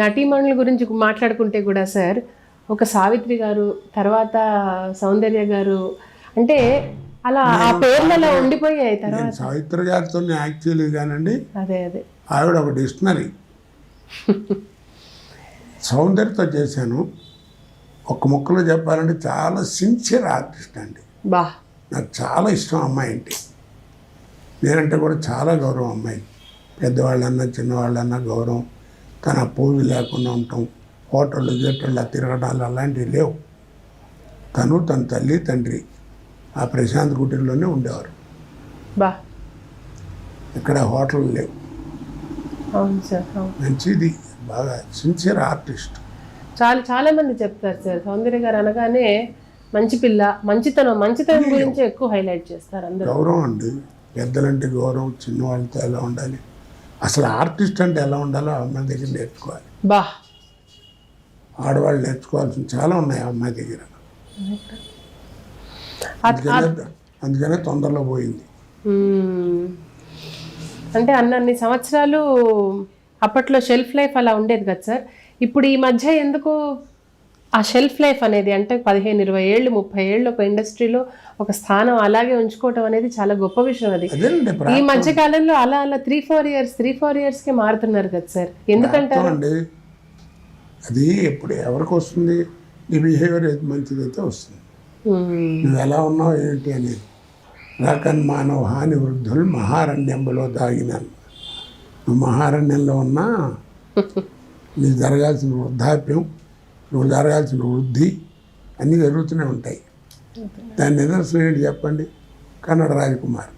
నటీమణుల గురించి మాట్లాడుకుంటే కూడా సార్, ఒక సావిత్రి గారు, తర్వాత సౌందర్య గారు, అంటే అలా ఆ పేర్లు అలా ఉండిపోయాయి. తర్వాత సావిత్రి గారితో యాక్చువల్లీ కానండి, అదే అదే ఆవిడ ఒక డిక్షనరీ. సౌందర్యతో చేశాను. ఒక ముక్కలో చెప్పాలంటే చాలా సిన్సియర్ ఆర్టిస్ట్ అండి. బా, నాకు చాలా ఇష్టం అమ్మాయి అంటే. నేనంటే కూడా చాలా గౌరవం అమ్మాయి. పెద్దవాళ్ళన్నా చిన్నవాళ్ళన్నా గౌరవం. తన పోజు లేకుండా ఉండటం, హోటళ్ళు గేటళ్ళు తిరగడాలు అలాంటివి లేవు. తన తల్లి తండ్రి ఆ ప్రశాంత్ కుటీర్లోనే ఉండేవారు. బా, ఇక్కడ హోటళ్ళు లేవు. అవును సార్, అవును. మంచిది, బాగా సిన్సియర్ ఆర్టిస్ట్. చాలా మంది చెప్తారు సార్, సౌందర్య గారు అనగానే మంచి పిల్ల, మంచితనం గురించి ఎక్కువ హైలైట్ చేస్తారు అందరూ. గౌరవం అండి, పెద్దలంటే గౌరవం, చిన్నవాళ్ళతో ఎలా ఉండాలి, అసలు ఆర్టిస్ట్ అంటే ఎలా ఉండాలో ఆ అమ్మాయి దగ్గర నేర్చుకోవాలి. బా, ఆడవాళ్ళు నేర్చుకోవాల్సిన చాలా ఉన్నాయి ఆ అమ్మాయి దగ్గర. అందుకనే తొందరలో పోయింది. అంటే అన్ని సంవత్సరాలు అప్పట్లో షెల్ఫ్ లైఫ్ అలా ఉండేది కదా సార్. ఇప్పుడు ఈ మధ్య ఎందుకు ఆ షెల్ఫ్ లైఫ్ అనేది, అంటే 15-20 ఏళ్ళు 30 ఏళ్ళు ఒక ఇండస్ట్రీలో ఒక స్థానం అలాగే ఉంచుకోవటం అనేది చాలా గొప్ప విషయం. అది ఈ మధ్య కాలంలో అలా 3-4 ఇయర్స్కి మారుతున్నారు కదా సార్, ఎందుకంటారు? అండి అది ఎప్పుడు ఎవరికి వస్తుంది, నీ బిహేవియర్ ఏది మంచిదైతే వస్తుంది. నువ్వు ఎలా ఉన్నావు ఏంటి అనేది. రాకన్ మానవ హాని వృద్ధులు మహారణ్యంలో దాగినాను. నువ్వు మహారణ్యంలో ఉన్నా నీకు జరగాల్సిన వృద్ధాప్యం, నువ్వు జరగాల్సిన వృద్ధి అన్నీ జరుగుతూనే ఉంటాయి. దాని నిదర్శనం ఏంటి చెప్పండి? కన్నడ రాజకుమార్.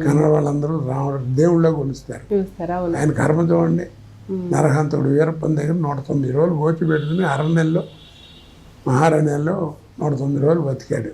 కన్నడ వాళ్ళందరూ రాముడు దేవుళ్ళ కొలుస్తారు. ఆయన కర్మ చూడండి. నరహంతుడు వీరప్పన్ దగ్గర 109 రోజులు గోచి పెట్టుకుని అరణ్యంలో మహారణ్యంలో 109 రోజులు బతికాడు.